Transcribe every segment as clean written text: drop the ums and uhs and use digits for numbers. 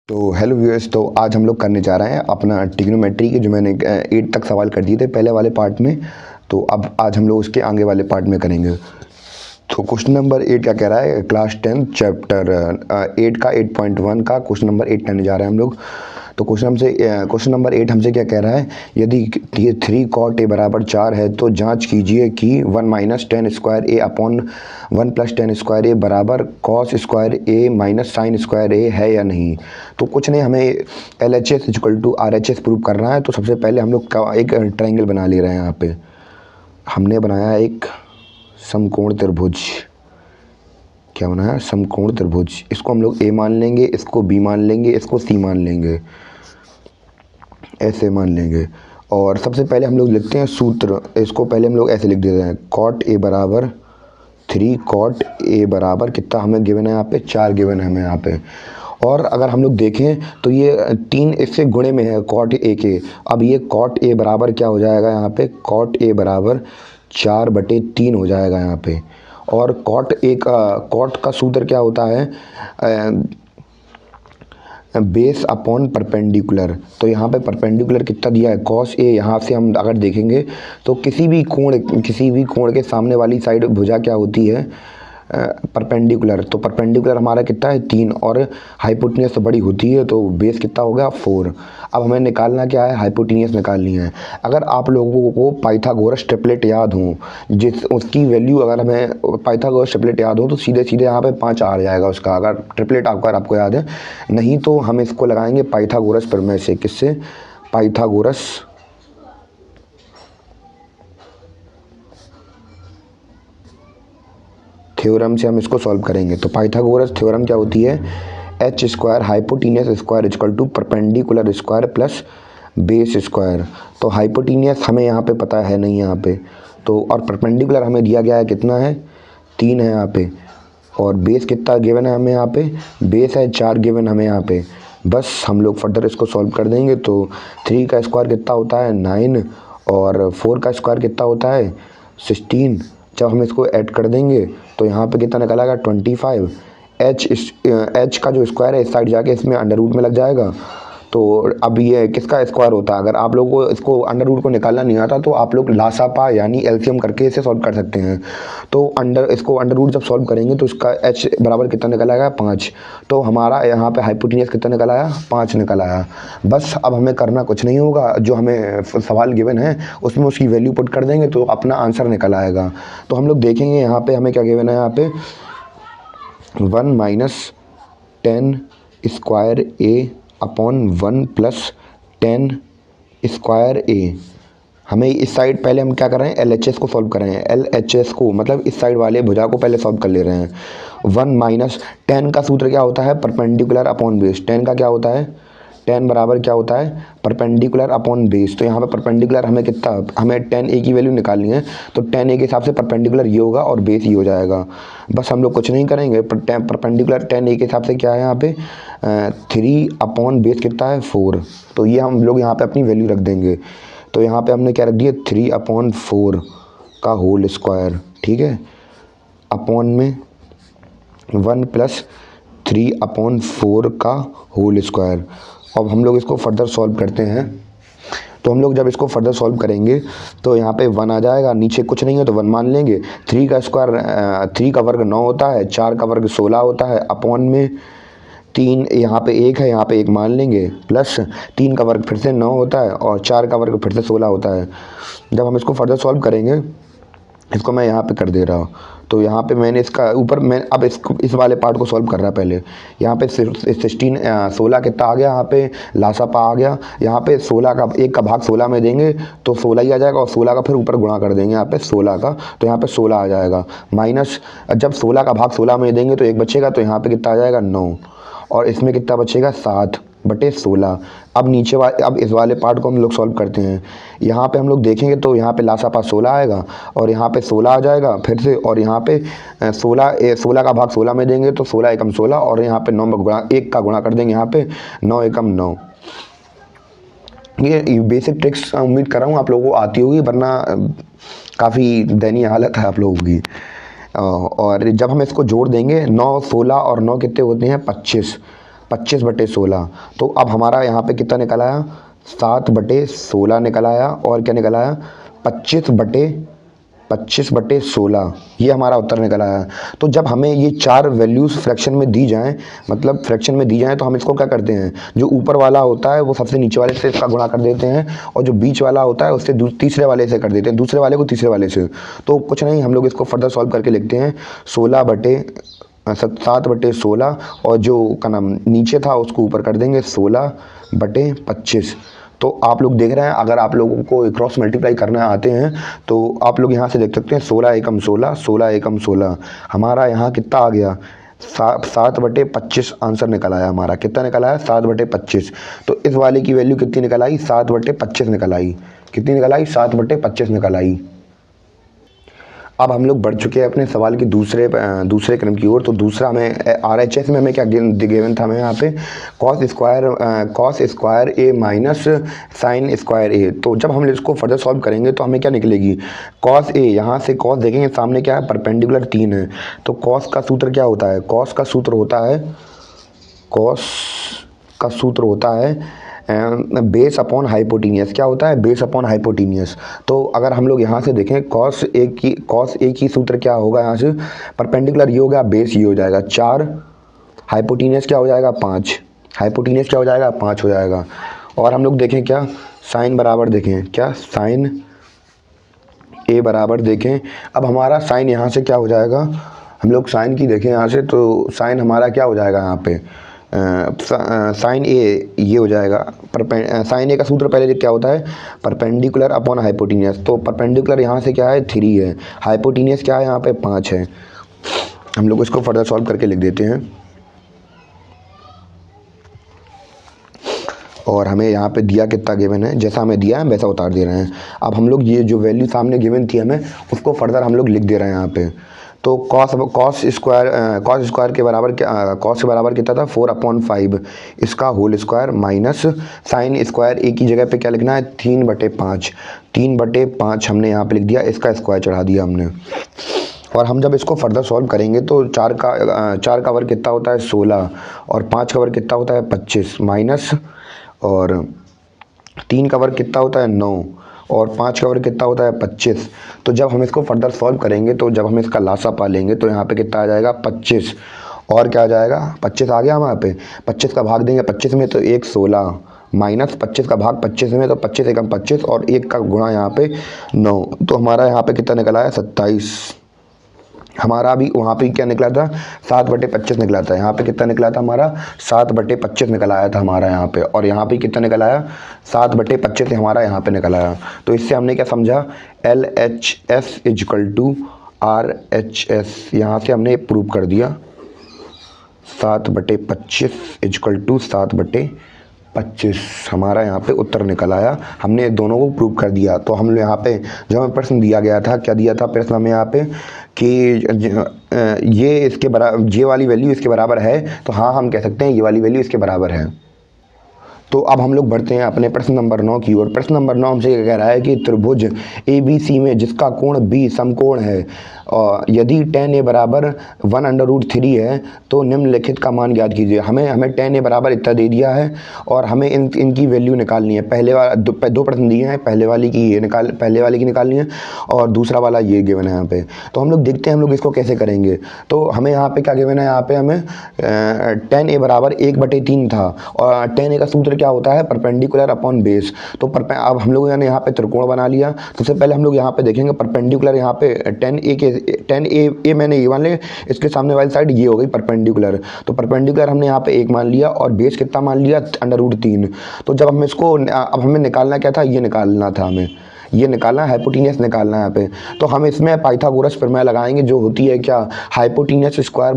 तो hello viewers, तो आज हम लोग करने जा रहे हैं अपना ट्रिग्नोमेट्री के जो मैंने 8 तक सवाल कर दिए थे पहले वाले पार्ट में। तो अब आज हम लोग उसके आगे वाले पार्ट में करेंगे। तो क्वेश्चन नंबर 8 क्या कह रहा है, क्लास 10 चैप्टर 8 का 8.1 का क्वेश्चन नंबर 8 करने जा रहे हैं हम लोग। तो क्वेश्चन नंबर 8 हमसे क्या कह रहा है, यदि ये 3 cot a बराबर 4 है तो जांच कीजिए कि 1 minus tan square A upon 1 plus tan square A बराबर cos square A minus sine square A है या नहीं। तो कुछ नहीं, हमें LHS equal to RHS prove करना है। तो सबसे पहले हम लोग एक ट्रायंगल बना ले रहे हैं। यहाँ पे हमने बनाया एक समकोण त्रिभुज। क्या बनाया? समकोण त्रिभुज। इसको हम लोग A मान लेंगे, इसको B मान लेंगे, इसको C मान लेंगे, ऐसे मान लेंगे। और सबसे पहले हम लोग लिखते हैं सूत्र। इसको पहले हम लोग ऐसे लिख देते हैं, cot A बराबर 3 cot A बराबर कितना हमें गिवन है, यहाँ पे 4 गिवन है हमें यहाँ पे। और अगर हम लोग देखें तो ये 3 इससे गुणे में है cot A के। अब ये cot A बराबर क्या हो जाएगा, यहाँ पे cot A बराबर 4/3 हो जाएगा यहाँ पे। और cot का सूत्र क्या होता है, बेस अपॉन परपेंडिकुलर। तो यहाँ पे परपेंडिकुलर कितना दिया है, कॉस ए। यहाँ से हम अगर देखेंगे तो किसी भी कोण के सामने वाली साइड भुजा क्या होती है, परपेंडिकुलर। तो परपेंडिकुलर हमारा कितना है 3, और हाइपोटेन्यूस तो बड़ी होती है, तो बेस कितना हो गया 4। अब हमें निकालना क्या है, हाइपोटेन्यूस निकालनी है। अगर आप लोगों को पाइथागोरस ट्रिपलेट याद हो, उसकी वैल्यू अगर हमें पाइथागोरस ट्रिपलेट याद हो तो सीधे सीधे यहाँ पे 5 आ जाएगा उसका, अगर ट्रिपलेट आपको याद है। नहीं तो हम इसको लगाएंगे पाइथागोरस प्रमेय से। किससे? पाइथागोरस थ्योरम से हम इसको सॉल्व करेंगे। तो पाइथागोरस थ्योरम क्या होती है, h square hypotenuse square equal to perpendicular square plus base square. तो हाइपोटेन्यूस हमें यहाँ पे पता है नहीं यहाँ पे, तो और परपेंडिकुलर हमें दिया गया है कितना है, 3 है यहाँ पे। और बेस कितना गिवन है हमें यहाँ पे, बेस है 4 गिवन हमें यहाँ पे। बस हम लोग फर्दर इसको सॉल्व कर देंगे। तो 3 का स्क्वायर कितना होता है 9, और 4 का स्क्वायर कितना होता है 16। जब हम इसको ऐड कर देंगे तो यहाँ पे कितना निकल आएगा 25। h का जो स्क्वायर है इस साइड जाके इसमें अंडर रूट में लग जाएगा। तो अब ये किसका स्क्वायर होता है, अगर आप लोगों को इसको अंडर रूट को निकालना नहीं आता तो आप लोग लासापा यानी एलसीएम करके इसे सॉल्व कर सकते हैं। तो इसको अंडर रूट जब सॉल्व करेंगे तो इसका h बराबर कितना निकल आएगा 5। तो हमारा यहाँ पे हाइपोटेन्यूस कितना निकल आया, 5 निकल आया। बस अब हमें करना कुछ नहीं होगा, जो हमें सवाल गिवन है उसमें उसकी वैल्यू पुट कर देंगे तो अपना आंसर निकल आएगा। तो हम लोग देखेंगे यहाँ पे हमें क्या गिवन है, यहाँ पे 1 minus tan square A upon 1 plus 10 square ए। हमें इस साइड पहले हम क्या कर रहे हैं, LHS को सॉल्व कर रहे हैं। LHS को मतलब इस साइड वाले भुजा को पहले सॉल्व कर ले रहे हैं। 1 माइनस 10 का सूत्र क्या होता है, परपेंडिकुलर अपॉन बेस। 10 का क्या होता है, 10 बराबर क्या होता है, परपेंडिकुलर अपॉन बेस। तो यहाँ पे परपेंडिकुलर हमें कितना, हमें 10a की वैल्यू निकालनी है। तो 10a के हिसाब से परपेंडिकुलर ये होगा और बेस ये हो जाएगा। बस हम लोग कुछ नहीं करेंगे, परपेंडिकुलर 10a के हिसाब से क्या है यहाँ पे 3 अपॉन बेस कितना है 4। तो ये हम लोग यहाँ पे अपनी वैल्यू रख देंगे। तो यहाँ पे हमने क्या रख दिया 3 अपॉन 4 का होल स्क्वायर, ठीक है, अपॉन में 1 प्लस 3 अपॉन 4 का होल स्क्वायर। अब हम लोग इसको फर्दर सॉल्व करते हैं। तो हम लोग जब इसको फर्दर सॉल्व करेंगे तो यहाँ पे 1 आ जाएगा, नीचे कुछ नहीं है तो 1 मान लेंगे। 3 का स्क्वायर 3 का वर्ग 9 होता है, 4 का वर्ग 16 होता है, अपॉन में 3 यहाँ पे 1 है, यहाँ पे 1 मान लेंगे, प्लस 3 का वर्ग फिर से 9 होता है और 4 का वर्ग फिर से 16 होता है। जब हम इसको फर्दर सॉल्व करेंगे, इसको मैं यहाँ पे कर दे रहा हूँ। तो यहाँ पे मैंने इसका ऊपर मैं अब इस वाले पार्ट को सॉल्व कर रहा पहले। यहाँ पे 16 कितना आ गया, यहाँ पे लासापा आ गया। यहाँ पे 16 का 1 का भाग 16 में देंगे तो 16 ही आ जाएगा, और 16 का फिर ऊपर गुणा कर देंगे यहाँ पे 16 का, तो यहाँ पे 16 आ जाएगा। माइनस जब 16 का भाग 16 में देंगे तो 1 बचेगा, तो यहाँ पे कितना आ जाएगा 9, और इसमें कितना बचेगा 7/16। अब इस वाले पार्ट को हम लोग सॉल्व करते हैं। यहाँ पे हम लोग देखेंगे तो यहाँ पे लासापा 16 आएगा, और यहाँ पे 16 आ जाएगा फिर से, और यहाँ पे 16 का भाग 16 में देंगे तो 16 एकम 16, और यहाँ पे 1 का गुणा कर देंगे, यहाँ पे 9 एकम 9। ये बेसिक ट्रिक्स उम्मीद कर रहा हूँ आप लोगों को आती होगी, वरना काफ़ी दयनीय हालत है आप लोगों की। और जब हम इसको जोड़ देंगे 9, 16 और 9 कितने होते हैं 25। 25/16। तो अब हमारा यहाँ पे कितना निकल आया, 7/16 निकल आया। और क्या निकल आया, 25/16, ये हमारा उत्तर निकल आया। तो जब हमें ये चार वैल्यूज़ फ्रैक्शन में दी जाएं, मतलब फ्रैक्शन में दी जाएं, तो हम इसको क्या करते हैं, जो ऊपर वाला होता है वो सबसे नीचे वाले से इसका गुणा कर देते हैं, और जो बीच वाला होता है उससे तीसरे वाले से कर देते हैं, दूसरे वाले को तीसरे वाले से। तो कुछ नहीं, हम लोग इसको फर्दर सॉल्व करके लिखते हैं 7/16, और जो का नाम नीचे था उसको ऊपर कर देंगे 16/25। तो आप लोग देख रहे हैं, अगर आप लोगों को क्रॉस मल्टीप्लाई करना आते हैं तो आप लोग यहाँ से देख सकते हैं 16 एकम 16, 16 एकम 16, हमारा यहाँ कितना आ गया, 7/25 आंसर निकल आया हमारा। कितना निकल आया, 7/25। तो इस वाले की वैल्यू कितनी निकल आई, 7/25 निकल आई। कितनी निकल आई, 7/25 निकल आई। अब हम लोग बढ़ चुके हैं अपने सवाल के दूसरे क्रम की ओर। तो दूसरा हमें RHS में हमें क्या गिवन था, हमें यहाँ पे cos square a minus sine square a। तो जब हम इसको फर्दर सॉल्व करेंगे तो हमें क्या निकलेगी, cos a, यहाँ से cos देखेंगे सामने क्या है, परपेंडिकुलर 3 है। तो cos का सूत्र क्या होता है, cos का सूत्र होता है बेस अपॉन हाइपोटीनियस। क्या होता है, बेस अपॉन हाइपोटीनियस। तो अगर हम लोग यहाँ से देखें cos a की सूत्र क्या होगा, यहाँ से परपेंडिकुलर ये हो गया, बेस ये हो जाएगा 4, हाइपोटीनियस क्या हो जाएगा 5, हाइपोटीनियस क्या हो जाएगा 5 हो जाएगा। और हम लोग देखें क्या, साइन बराबर देखें, क्या साइन a बराबर देखें। अब हमारा साइन यहाँ से क्या हो जाएगा, हम लोग साइन की देखें यहाँ से, तो साइन हमारा क्या हो जाएगा यहाँ पे, साइन ए ये हो जाएगा, साइन ए का सूत्र पहले क्या होता है, परपेंडिकुलर अपॉन हाइपोटीनियस। तो परपेंडिकुलर यहाँ से क्या है 3 है, हाइपोटीनियस क्या है यहाँ पे 5 है। हम लोग इसको फर्दर सॉल्व करके लिख देते हैं, और हमें यहाँ पे दिया कितना गिवन है, जैसा हमें दिया है वैसा उतार दे रहे हैं। अब हम लोग ये जो वैल्यू सामने गिवन थी हमें, उसको फर्दर हम लोग लिख दे रहे हैं यहाँ पे। तो कॉस स्क्वायर के बराबर क्या, कॉस के बराबर कितना था 4/5, इसका whole square minus sine square A की जगह पे क्या लिखना है 3/5, 3/5 हमने यहाँ पे लिख दिया, इसका स्क्वायर चढ़ा दिया हमने। और हम जब इसको फर्दर सॉल्व करेंगे तो 4 का वर्ग कितना होता है 16, और 5 का वर्ग कितना होता है 25, माइनस और 3 का वर्ग कितना होता है 9, और 5 का वर्ग कितना होता है 25। तो जब हम इसको फर्दर सॉल्व करेंगे, तो जब हम इसका लासा पा लेंगे तो यहाँ पे कितना आ जाएगा 25, और क्या आ जाएगा 25 आ गया हमारे पे। 25 का भाग देंगे 25 में तो 1 16, माइनस 25 का भाग 25 में तो 25 एकम 25, और 1 का गुणा यहाँ पे 9। तो हमारा यहाँ पे कितना निकला है 27। हमारा भी वहाँ पे क्या निकला था 7/25 निकला था, यहाँ पे कितना निकला था हमारा 7/25 निकल आया था हमारा यहाँ पे। और यहाँ पे कितना निकल आया 7/25 हमारा यहाँ पे निकल आया। तो इससे हमने क्या समझा, LHS = RHS, यहाँ से हमने प्रूव कर दिया 7/25 = 7/25 हमारा यहाँ पे उत्तर निकल आया। हमने दोनों को प्रूव कर दिया। तो हम यहाँ पे जो हमें प्रश्न दिया गया था, क्या दिया था प्रश्न हमें यहाँ पे कि ये इसके बराबर, ये वाली वैल्यू इसके बराबर है, तो हाँ हम कह सकते हैं ये वाली वैल्यू इसके बराबर है। तो अब हम लोग बढ़ते हैं अपने प्रश्न नंबर 9 की ओर। प्रश्न नंबर 9 हमसे कह रहा है कि त्रिभुज ABC में जिसका कोण B समकोण है, और यदि tan A बराबर 1/√3 है तो निम्नलिखित का मान ज्ञात कीजिए। हमें tan A बराबर इतना दे दिया है, और हमें इनकी वैल्यू निकालनी है। पहले वाला दो प्रश्न दिए हैं, पहले वाले की निकालनी है, और दूसरा वाला ये गिवन है यहाँ पे। तो हम लोग देखते हैं हम लोग इसको कैसे करेंगे। तो हमें यहाँ पे क्या गिवन है, यहाँ पे हमें tan A बराबर 1/3 था, और tan A का सूत्र क्या होता है परपेंडिकुलर अपॉन बेस। तो अब हम लोगों ने यहाँ पे त्रिकोण बना लिया। सबसे पहले हम लोग यहाँ पे देखेंगे परपेंडिकुलर, यहाँ पे tan A मैंने ये मान लिया, इसके सामने वाली साइड ये हो गई परपेंडिकुलर। तो परपेंडिकुलर हमने यहाँ पे 1 मान लिया, और बेस कितना मान लिया √3। तो जब हम इसको, अब हमें निकालना क्या था, ये निकालना था, हमें ये निकालना है, हाइपोटीनियस निकालना है यहाँ पे। तो हम इसमें पाइथागोरस प्रमेय लगाएंगे, जो होती है क्या, hypotenuse square =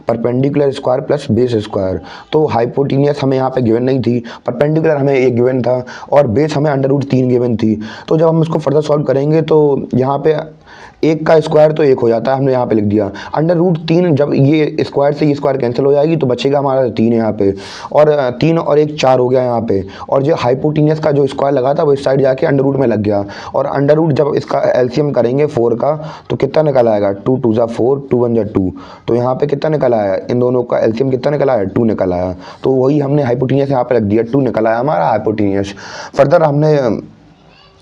perpendicular square plus base square. तो हाइपोटीनियस हमें यहाँ पे गिवन नहीं थी, परपेंडिकुलर हमें 1 गिवन था, और बेस हमें √3 गिवन थी। तो जब हम इसको फर्दर सॉल्व करेंगे तो यहाँ पे एक का स्क्वायर तो एक हो जाता है, हमने यहाँ पे लिख दिया। √3 जब ये स्क्वायर से ये स्क्वायर कैंसिल हो जाएगी तो बचेगा हमारा 3 यहाँ पे, और 3 और 1 4 हो गया यहाँ पे। और जो हाइपोटीनियस का जो स्क्वायर लगा था वो इस साइड जाके अंडर में लग गया, और अंडर जब इसका एलसीएम करेंगे 4 का तो कितना निकल आएगा, 2 2 = 4, 2 1 = 2। तो यहाँ पे कितना निकल आया, इन दोनों का एलसीएम कितना निकल आया, 2 निकल आया। तो वही हमने हाइपोटीनियस यहाँ पे रख दिया, 2 निकल आया हमारा हाइपोटीनियस। फर्दर हमने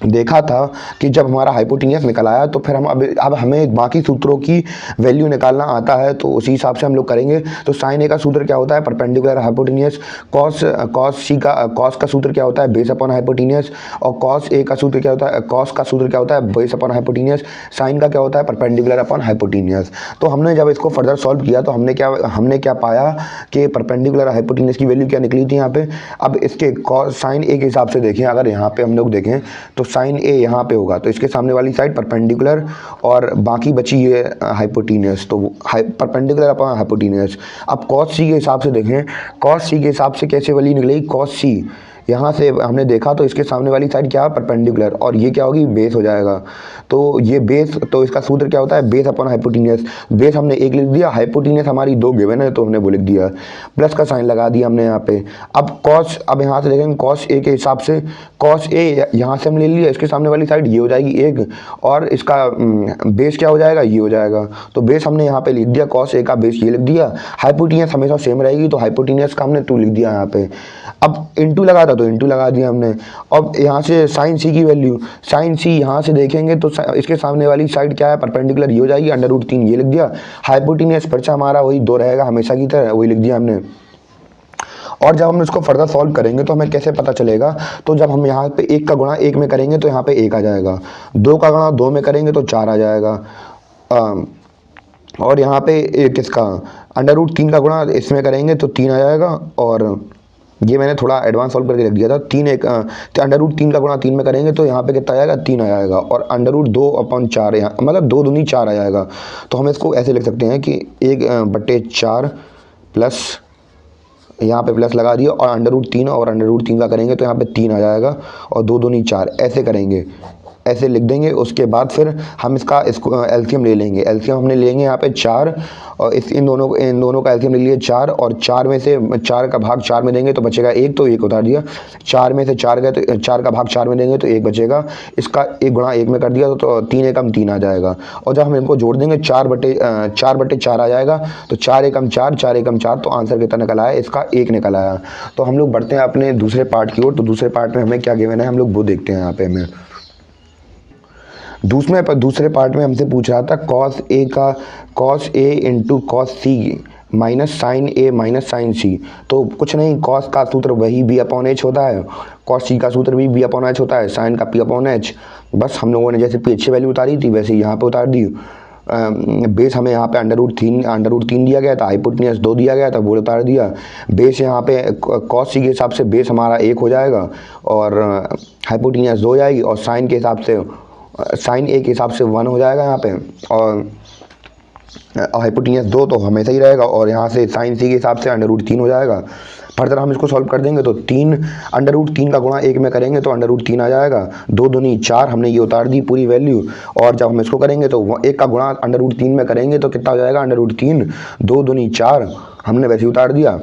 देखा था कि जब हमारा हाइपोटीनियस निकल आया तो फिर हम अब हमें बाकी सूत्रों की वैल्यू निकालना आता है, तो उसी हिसाब से हम लोग करेंगे। तो साइन ए का सूत्र क्या होता है, परपेंडिकुलर हाइपोटीनियस। कॉस का सूत्र क्या होता है, बेस अपॉन हाइपोटीनियस। और कॉस ए का सूत्र क्या होता है, कॉस का सूत्र क्या होता है, बेस अपॉन हाइपोटीनियस। साइन का क्या होता है, परपेंडिकुलर अपॉन हाइपोटीनियस। तो हमने जब इसको फर्दर सॉल्व किया तो हमने क्या पाया कि परपेंडिकुलर हाइपोटीनियस की वैल्यू क्या निकली थी यहाँ पे। अब इसके साइन ए के हिसाब से देखें, अगर यहाँ पे हम लोग देखें तो साइन ए यहाँ पे होगा, तो इसके सामने वाली साइड परपेंडिकुलर और बाकी बची है हाइपोटीनियस, तो परपेंडिकुलर अपॉन हाइपोटीनियस। अब कॉस सी के हिसाब से देखें, कॉस सी के हिसाब से कैसे वैल्यू निकलेगी, कॉस सी यहाँ से हमने देखा तो इसके सामने वाली साइड क्या है, परपेंडिकुलर, और ये क्या होगी, बेस हो जाएगा। तो ये बेस, तो इसका सूत्र क्या होता है, बेस अपॉन हाइपोटीनियस। बेस हमने 1 लिख दिया, हाइपोटीनियस हमारी 2 गिवन है तो हमने वो लिख दिया, प्लस का साइन लगा दिया हमने यहाँ पे। अब यहाँ से देखेंगे कॉस ए के हिसाब से, कॉस ए यहाँ से हम ले लिया, इसके सामने वाली साइड ये हो जाएगी 1, और इसका बेस क्या हो जाएगा, ये हो जाएगा। तो बेस हमने यहाँ पे लिख दिया, कॉस ए का बेस ये लिख दिया। हाइपोटीनियस हमेशा सेम रहेगी तो हाइपोटीनियस का हमने 2 लिख दिया यहाँ पे। अब इंटू लगा था तो इंटू लगा दिया हमने। अब यहाँ से साइन सी की वैल्यू, साइन सी यहाँ से देखेंगे तो इसके सामने वाली साइड क्या है, परपेंडिकुलर ये हो जाएगी, √3 ये लिख दिया। हाइपोटीनियस फिर से हमारा वही 2 रहेगा हमेशा की तरह, वही लिख दिया हमने। और जब हम इसको फर्दर सॉल्व करेंगे तो हमें कैसे पता चलेगा, तो जब हम यहाँ पे 1 का गुणा 1 में करेंगे तो यहाँ पे 1 आ जाएगा, 2 का गुणा 2 में करेंगे तो 4 आ जाएगा, और यहाँ पे किसका √3 का गुणा इसमें करेंगे तो 3 आ जाएगा। और ये मैंने थोड़ा एडवांस सॉल्व करके रख दिया था। 3 का गुणा 3 में करेंगे तो यहाँ पे कितना आ जाएगा, 3 आ जाएगा, और √2/4 यहाँ मतलब 2 दूनी 4 आ जाएगा। तो हम इसको ऐसे लिख सकते हैं कि 1/4 प्लस, यहाँ पे प्लस लगा दिया, और √3 और √3 का करेंगे तो यहाँ पे 3 आ जाएगा, और 2 दूनी 4 ऐसे करेंगे, ऐसे लिख देंगे। उसके बाद फिर हम इसको एलसीएम ले लेंगे। एलसीएम हमने लेंगे यहाँ पे 4, और इन दोनों का एलसीएम ले लिए 4, और 4 में से 4 का भाग 4 में देंगे तो बचेगा 1, तो 1 उतार दिया। 4 में से 4 गए तो 4 का भाग 4 में देंगे तो 1 बचेगा। इसका 1 गुणा 1 में कर दिया तो 3 एकम 3 आ जाएगा। और जब हम इनको जोड़ देंगे 4/4 आ जाएगा, तो 4 एकम 4, 4 एकम 4, तो आंसर कितना निकल आया, इसका 1 निकल आया। तो हम लोग बढ़ते हैं अपने दूसरे पार्ट की ओर। तो दूसरे पार्ट में हमें क्या गिवन है, हम लोग वो देखते हैं। यहाँ पे हमें दूसरे पार्ट में हमसे पूछ रहा था cos A into cos C minus sign A minus sign सी। तो कुछ नहीं, कॉस का सूत्र वही B/H होता है, कॉस सी का सूत्र भी B/H होता है, साइन का P/H। बस हम लोगों ने जैसे पीछे वैल्यू उतारी थी वैसे यहाँ पे उतार दी। बेस हमें यहाँ पे √3 दिया गया था, हाइपोटेन्यूज 2 दिया गया था, वो उतार दिया। बेस यहाँ पे कॉस सी के हिसाब से बेस हमारा 1 हो जाएगा, और हाइपोटेन्यूज 2 हो जाएगी, और साइन के हिसाब से साइन ए के हिसाब से 1 हो जाएगा यहाँ पे, और हाइपोटेन्यूज 2 तो हमेशा ही रहेगा, और यहाँ से साइन सी के हिसाब से √3 हो जाएगा। फर्दर हम इसको सॉल्व कर देंगे तो √3 का गुणा 1 में करेंगे तो √3 आ जाएगा। 2 दूनी 4, हमने ये उतार दी पूरी वैल्यू। और जब हम इसको करेंगे तो 1 का गुणा √3 में करेंगे तो कितना हो जाएगा, √3, 2 दूनी 4, हमने वैसे ही उतार दिया।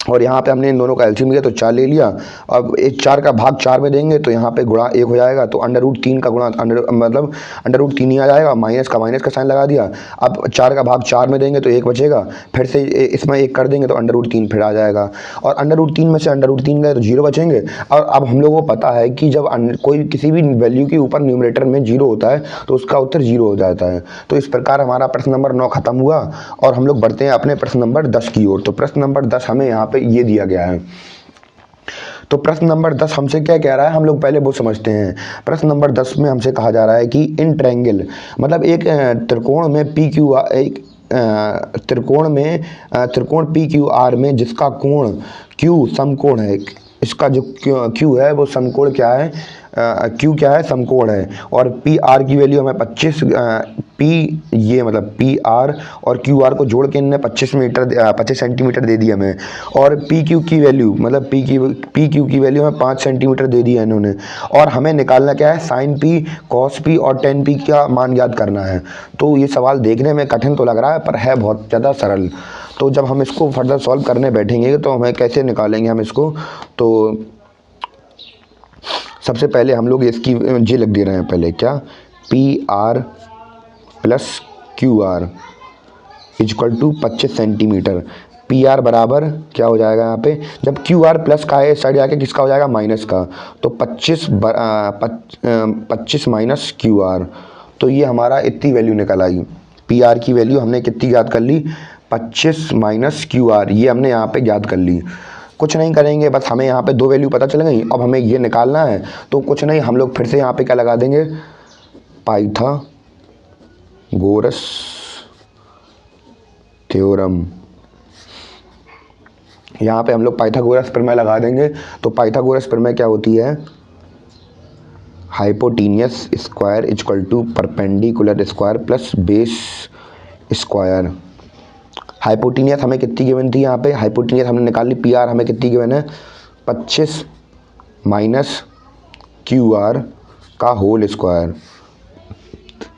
और यहाँ पे हमने इन दोनों का एलसीएम लिया तो 4 ले लिया। अब इस 4 का भाग 4 में देंगे तो यहाँ पे गुणा 1 हो जाएगा, तो √3 का गुणा मतलब √3 ही आ जाएगा, माइनस का साइन लगा दिया। अब 4 का भाग 4 में देंगे तो 1 बचेगा, फिर से इसमें 1 कर देंगे तो √3 फिर आ जाएगा, और √3 में से √3 गए तो 0 बचेंगे। और अब हम लोगों को पता है कि जब कोई किसी भी वैल्यू के ऊपर न्यूमरेटर में 0 होता है तो उसका उत्तर 0 हो जाता है। तो इस प्रकार हमारा प्रश्न नंबर 9 खत्म हुआ, और हम लोग बढ़ते हैं अपने प्रश्न नंबर 10 की ओर। तो प्रश्न नंबर 10 हमें यहाँ पे ये दिया गया है। तो प्रश्न नंबर 10 हमसे क्या कह रहा है, हम लोग पहले वो समझते हैं। प्रश्न नंबर 10 में हमसे कहा जा रहा है कि इन ट्रायंगल मतलब एक त्रिकोण में त्रिकोण PQR में जिसका कोण Q समकोण है, इसका जो Q है वो समकोण क्या है, क्यू क्या है, समकोण है, और पी आर की वैल्यू हमें 25 पी ये मतलब पी आर और क्यू आर को जोड़ के इन्होंने 25 सेंटीमीटर दे दिया हमें, और पी क्यू की वैल्यू मतलब पी क्यू की वैल्यू हमें 5 सेंटीमीटर दे दिया इन्होंने। और हमें निकालना क्या है, साइन पी, कॉस पी और टेन पी का मान याद करना है। तो ये सवाल देखने में कठिन तो लग रहा है पर है बहुत ज़्यादा सरल। तो जब हम इसको फर्दर सॉल्व करने बैठेंगे तो हमें कैसे निकालेंगे हम इसको, तो सबसे पहले हम लोग इसकी जी लिख दे रहे हैं पहले, क्या, P R plus Q R equal to 25 centimetre. P R बराबर क्या हो जाएगा यहाँ पे, जब क्यू आर प्लस का है इस साइड जाके किसका हो जाएगा, माइनस का, तो 25 माइनस क्यू आर, तो ये हमारा इतनी वैल्यू निकल आई। पी आर की वैल्यू हमने कितनी याद कर ली, 25 माइनस क्यू आर, ये हमने यहाँ पे याद कर ली। कुछ नहीं करेंगे, बस हमें यहाँ पे दो वैल्यू पता चल गई, अब हमें ये निकालना है। तो कुछ नहीं, हम लोग फिर से यहाँ पे क्या लगा देंगे, पाइथागोरस थ्योरम। यहाँ पे हम लोग पाइथागोरस प्रमेय लगा देंगे। तो पाइथागोरस प्रमेय क्या होती है, hypotenuse square equal to perpendicular square plus base square. Hypotenuse हमें कितनी गिवन थी, यहाँ पे हाइपोटीनियस हमने निकाल ली, पी आर हमें कितनी गिवन है, 25 माइनस क्यू आर का होल स्क्वायर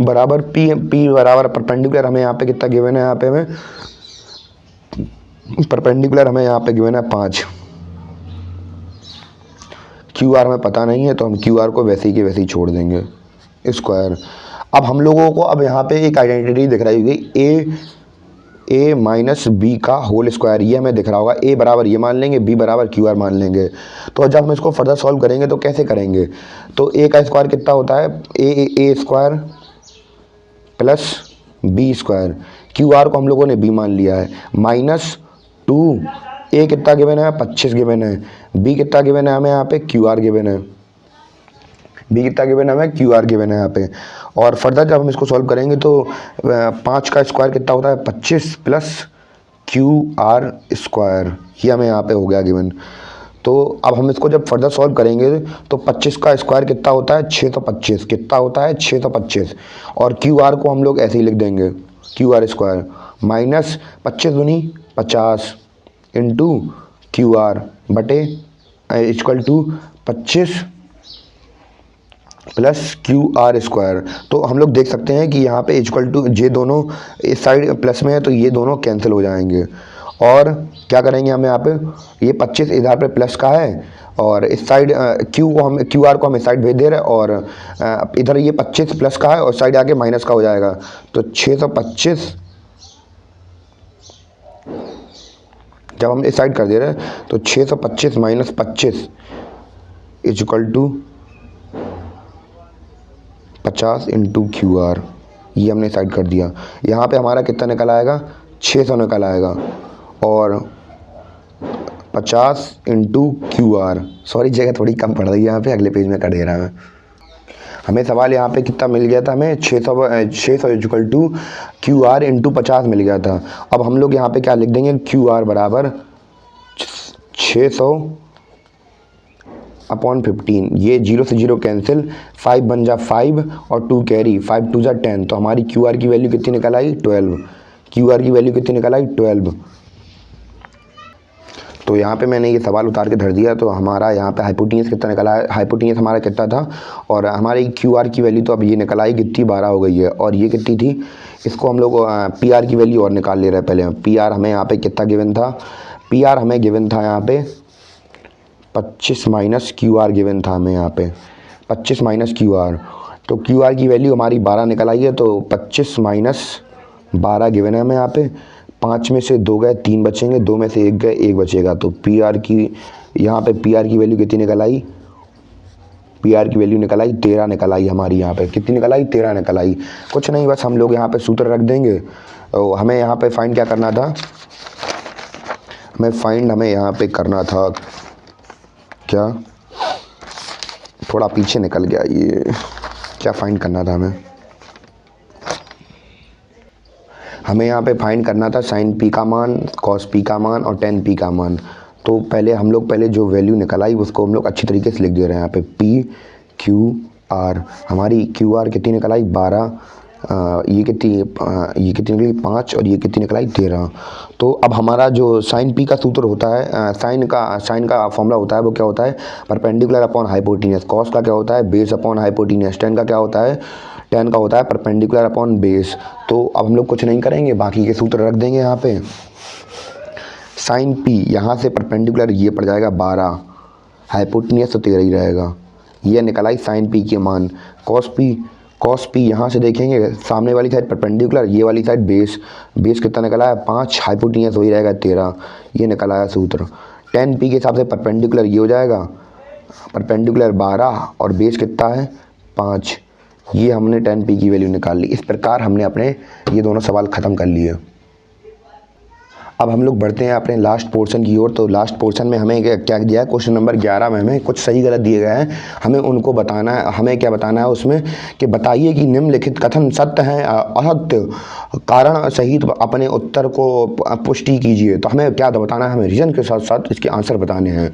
बराबर पी बराबर परपेंडिकुलर हमें यहाँ पे कितना गिवन है, यहाँ पे हमें परपेंडिकुलर हमें यहाँ पे गिवन है 5। क्यू आर हमें पता नहीं है तो हम क्यू आर को वैसे ही के वैसे ही छोड़ देंगे, स्क्वायर। अब हम लोगों को अब यहाँ पे एक आइडेंटिटी दिख रही होगी, ए माइनस बी का होल स्क्वायर, ये हमें दिख रहा होगा। ए बराबर ये मान लेंगे, बी बराबर क्यू आर मान लेंगे। तो जब हम इसको फर्दर सॉल्व करेंगे तो कैसे करेंगे, तो ए का स्क्वायर कितना होता है, A square plus B square, Q R को हम लोगों ने बी मान लिया है, माइनस 2, ए कितना गिवन है, 25 गिवन है, बी कितना गिवन है हमें यहाँ पे, क्यू आर गिवन है, बी कितना गिवन है हमें, क्यू आर गिवन है यहाँ पे। और फर्दर जब हम इसको सॉल्व करेंगे तो 5 का स्क्वायर कितना होता है, 25 प्लस क्यू आर स्क्वायर, ये हमें यहाँ पे हो गया गिवन। तो अब हम इसको जब फर्दर सॉल्व करेंगे तो 25 का स्क्वायर कितना होता है, 625, कितना होता है 625, और क्यू आर को हम लोग ऐसे ही लिख देंगे, क्यू आर स्क्वायर माइनस 25 दूनी 50 इंटू क्यू आर बटे equal to 25 plus Q R square. तो हम लोग देख सकते हैं कि यहाँ पे इक्वल टू, ये दोनों इस साइड प्लस में है तो ये दोनों कैंसिल हो जाएंगे। और क्या करेंगे हम यहाँ पे, ये 25 इधर पे प्लस का है और इस साइड क्यू आर को हम इस साइड भेज दे रहे हैं, और इधर ये 25 प्लस का है और साइड आके माइनस का हो जाएगा। तो 625 जब हम इस साइड कर दे रहे हैं तो 625 minus 25 equal to 50 into Q R, ये हमने साइड कर दिया। यहाँ पे हमारा कितना निकल आएगा, 600 निकल आएगा, और 50 इंटू क्यू आर, सॉरी जगह थोड़ी कम पड़ रही है यहाँ पे, अगले पेज में कर दे रहा है। हमें सवाल यहाँ पे कितना मिल गया था, हमें 600 equal to Q R into 50 मिल गया था। अब हम लोग यहाँ पे क्या लिख देंगे, क्यू आर बराबर 600 अपॉन 15, ये 0 से 0 कैंसिल, 5 बन जा 5 और 2 कैरी, 5 2 जा 10, तो हमारी क्यू आर की वैल्यू कितनी निकल आई, 12। क्यू आर की वैल्यू कितनी निकल आई, 12। तो यहाँ पे मैंने ये सवाल उतार के धर दिया। तो हमारा यहाँ पे हाइपोटेन्यूज कितना निकला है, हाइपोटेन्यूज हमारा कितना था, और हमारी क्यू आर की वैल्यू तो अब ये निकल आई कितनी, 12 हो गई है, और ये कितनी थी, इसको हम लोग पी आर की वैल्यू और निकाल ले रहे हैं। पहले पी आर हमें यहाँ पे कितना गिवन था, पी आर हमें गिवन था यहाँ पे 25 माइनस क्यू आर गिवन था हमें यहाँ पे 25 माइनस क्यू आर। तो क्यू आर की वैल्यू हमारी 12 निकल आई है, तो 25 माइनस 12 गिवन है हमें यहाँ पे। 5 में से 2 गए, 3 बचेंगे, 2 में से 1 गए, 1 बचेगा। तो पी आर की यहाँ पे पी आर की वैल्यू कितनी निकल आई, पी आर की वैल्यू निकल आई 13 निकल आई हमारी यहाँ पे। कितनी निकल आई, 13 निकल आई। कुछ नहीं, बस हम लोग यहाँ पे सूत्र रख देंगे। तो हमें यहाँ पे फाइंड क्या करना था, हमें यहाँ पे करना था क्या, थोड़ा पीछे निकल गया ये, क्या फाइंड करना था हमें यहाँ पे फाइंड करना था साइन पी का मान, कॉस पी का मान और टेन पी का मान। तो पहले हम लोग जो वैल्यू निकल आई उसको हम लोग अच्छी तरीके से लिख दे रहे हैं यहाँ पे, पी क्यू आर, हमारी क्यू आर कितनी निकल आई 12, ये कितनी निकली 5 और ये कितनी निकल आई 13। तो अब हमारा जो साइन पी का सूत्र होता है, साइन का फॉर्मूला होता है वो क्या होता है, परपेंडिकुलर अपॉन हाइपोटेन्यूस। कॉस का क्या होता है, बेस अपॉन हाइपोटेन्यूस। टेन का क्या होता है, टेन का होता है परपेंडिकुलर अपॉन बेस। तो अब हम लोग कुछ नहीं करेंगे, बाकी के सूत्र रख देंगे यहाँ पे। साइन पी यहाँ से परपेंडिकुलर ये पड़ जाएगा 12, हाइपोटेन्यूस तो 13 ही रहेगा। ये निकल आई साइन पी के मान। कॉस पी यहाँ से देखेंगे, सामने वाली साइड परपेंडिकुलर, ये वाली साइड बेस। बेस कितना निकला है 5, हाइपोटेन्यूस वही रहेगा 13। ये निकल आया सूत्र। टेन पी के हिसाब से परपेंडिकुलर ये हो जाएगा, परपेंडिकुलर 12 और बेस कितना है 5। ये हमने टेन पी की वैल्यू निकाल ली। इस प्रकार हमने अपने ये दोनों सवाल ख़त्म कर लिए। अब हम लोग बढ़ते हैं अपने लास्ट पोर्शन की ओर। तो लास्ट पोर्शन में हमें क्या दिया है, क्वेश्चन नंबर 11 में हमें कुछ सही गलत दिए गए हैं, हमें उनको बताना है। हमें क्या बताना है उसमें कि बताइए कि निम्नलिखित कथन सत्य हैं असत्य, कारण सहित अपने उत्तर को पुष्टि कीजिए। तो हमें क्या बताना है, हमें रीजन के साथ साथ इसके आंसर बताने हैं।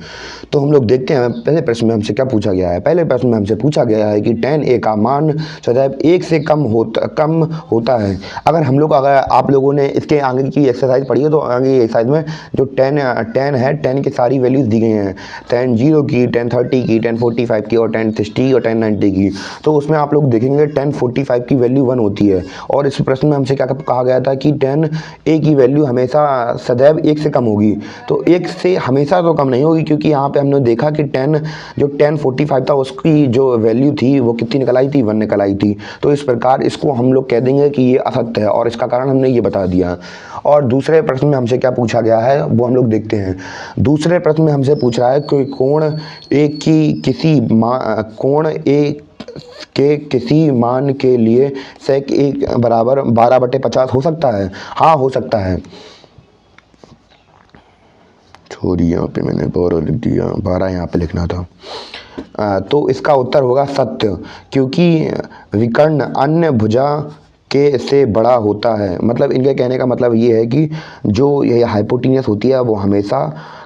तो हम लोग देखते हैं पहले प्रश्न में हमसे क्या पूछा गया है। पहले प्रश्न में हमसे पूछा गया है कि tan a का मान सदैव 1 से कम होता है। अगर आप लोगों ने इसके आगे की एक्सरसाइज पढ़ी है तो आगे एक्सरसाइज में जो tan है, tan की सारी वैल्यूज दी गई हैं, tan 0 की, tan 30 की, tan 45 की और tan 60 और tan 90 की। तो उसमें आप लोग देखेंगे tan 45 की वैल्यू 1 होती है। और इस प्रश्न में हमसे क्या कहा गया था कि tan a की वैल्यू हमेशा सदैव 1 से कम होगी। तो 1 से हमेशा तो कम नहीं होगी, क्योंकि यहाँ पे हमने देखा कि tan 45 था उसकी जो वैल्यू थी वो कितनी निकल आई थी, 1 निकल आई थी। तो इस प्रकार इसको हम लोग कह देंगे कि ये असत्य है, और इसका कारण हमने ये बता दिया। और दूसरे प्रश्न में हमसे क्या पूछा गया है वो हम लोग देखते हैं। दूसरे प्रश्न में हमसे पूछ रहा है कि कोण ए के किसी मान के लिए sec 1 बराबर 12/50 हो सकता है। हाँ, हो सकता है। छोड़िए, यहाँ पे मैंने 12 लिख दिया, 12 यहाँ पे लिखना था। तो इसका उत्तर होगा सत्य, क्योंकि विकर्ण अन्य भुजा के से बड़ा होता है। मतलब इनके कहने का मतलब ये है कि जो ये हाइपोटेन्यूस होती है वो हमेशा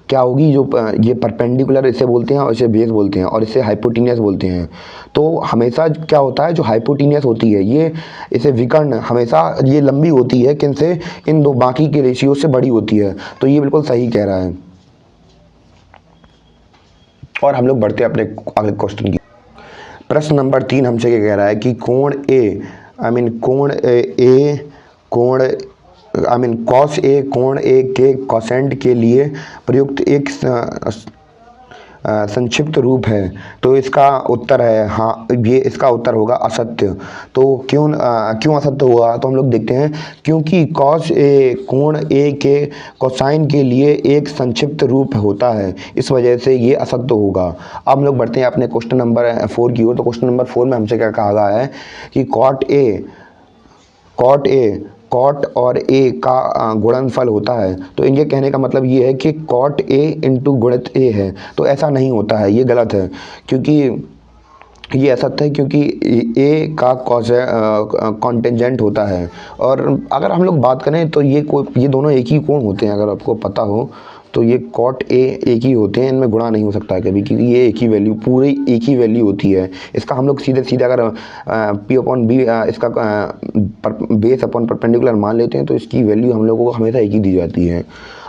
क्या होगी, जो ये परपेंडिकुलर इसे बोलते हैं और इसे बेस बोलते हैं और इसे हाइपोटेन्यूस बोलते हैं। तो हमेशा क्या होता है, जो हाइपोटेन्यूस होती है ये इसे विकर्ण हमेशा ये लंबी होती है, किनसे, इन दो बाकी के रेशियो से बड़ी होती है। तो ये बिल्कुल सही कह रहा है। और हम लोग बढ़ते हैं अपने अगले क्वेश्चन की। प्रश्न नंबर 3 हमसे क्या कह रहा है कि कोण cos A कोण A के कोसेंट के लिए प्रयुक्त एक संक्षिप्त रूप है। तो इसका उत्तर है हाँ, ये इसका उत्तर होगा असत्य। तो क्यों असत्य हुआ, तो हम लोग देखते हैं। क्योंकि cos A कोण A के कोसाइन के लिए एक संक्षिप्त रूप होता है, इस वजह से ये असत्य होगा। अब हम लोग बढ़ते हैं अपने क्वेश्चन नंबर 4 की ओर। तो क्वेश्चन नंबर 4 में हमसे क्या कहा गया है कि कॉट और a का गुणनफल होता है। तो इनके कहने का मतलब ये है कि कॉट a इंटू गुणित a है। तो ऐसा नहीं होता है, ये गलत है, क्योंकि ये असत्य है, क्योंकि a का कॉन्टेंजेंट होता है। और अगर हम लोग बात करें तो ये दोनों एक ही कोण होते हैं, अगर आपको पता हो तो ये कॉट a एक ही होते हैं, इनमें गुणा नहीं हो सकता है कभी, क्योंकि ये एक ही वैल्यू, पूरी एक ही वैल्यू होती है। इसका हम लोग सीधे अगर P/B इसका बेस अपॉन परपेंडिकुलर मान लेते हैं तो इसकी वैल्यू हम लोगों को हमेशा एक ही दी जाती है।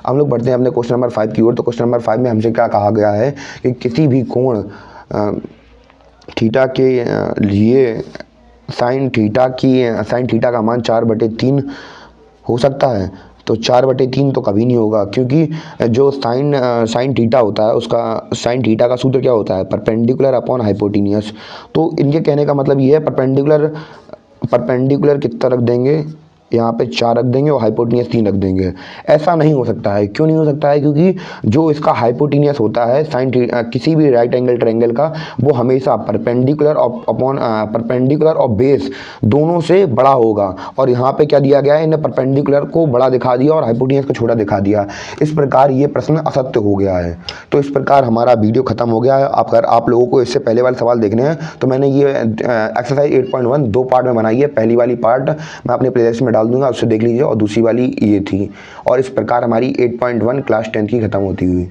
हम लोग बढ़ते हैं अपने क्वेश्चन नंबर 5 की ओर। तो क्वेश्चन नंबर 5 में हमसे क्या कहा गया है कि किसी भी कोण थीटा के लिए साइन थीटा का मान 4/3 हो सकता है। तो 4/3 तो कभी नहीं होगा, क्योंकि जो साइन थीटा होता है उसका साइन थीटा का सूत्र क्या होता है, परपेंडिकुलर अपॉन हाइपोटेन्यूस। तो इनके कहने का मतलब ये है परपेंडिकुलर कितना रख देंगे, यहाँ पे 4 रख देंगे और हाइपोटेन्यूस 3 रख देंगे। ऐसा नहीं हो सकता है। क्यों नहीं हो सकता है, क्योंकि जो इसका हाइपोटेन्यूस होता है किसी भी राइट एंगल ट्रायंगल का, वो हमेशा परपेंडिकुलर और बेस दोनों से बड़ा होगा। और यहाँ पे क्या दिया गया है, इन्हें परपेंडिकुलर को बड़ा दिखा दिया और हाइपोटेन्यूस को छोटा दिखा दिया। इस प्रकार ये प्रश्न असत्य हो गया है। तो इस प्रकार हमारा वीडियो खत्म हो गया है। अगर आप लोगों को इससे पहले वाले सवाल देखने हैं तो मैंने ये एक्सरसाइज 8.1 2 पार्ट में बनाई है। पहली वाली पार्ट मैं अपने प्लेलिस्ट में डाल दूंगा, उससे देख लीजिए, और दूसरी वाली ये थी। और इस प्रकार हमारी 8.1 क्लास 10 की खत्म होती हुई।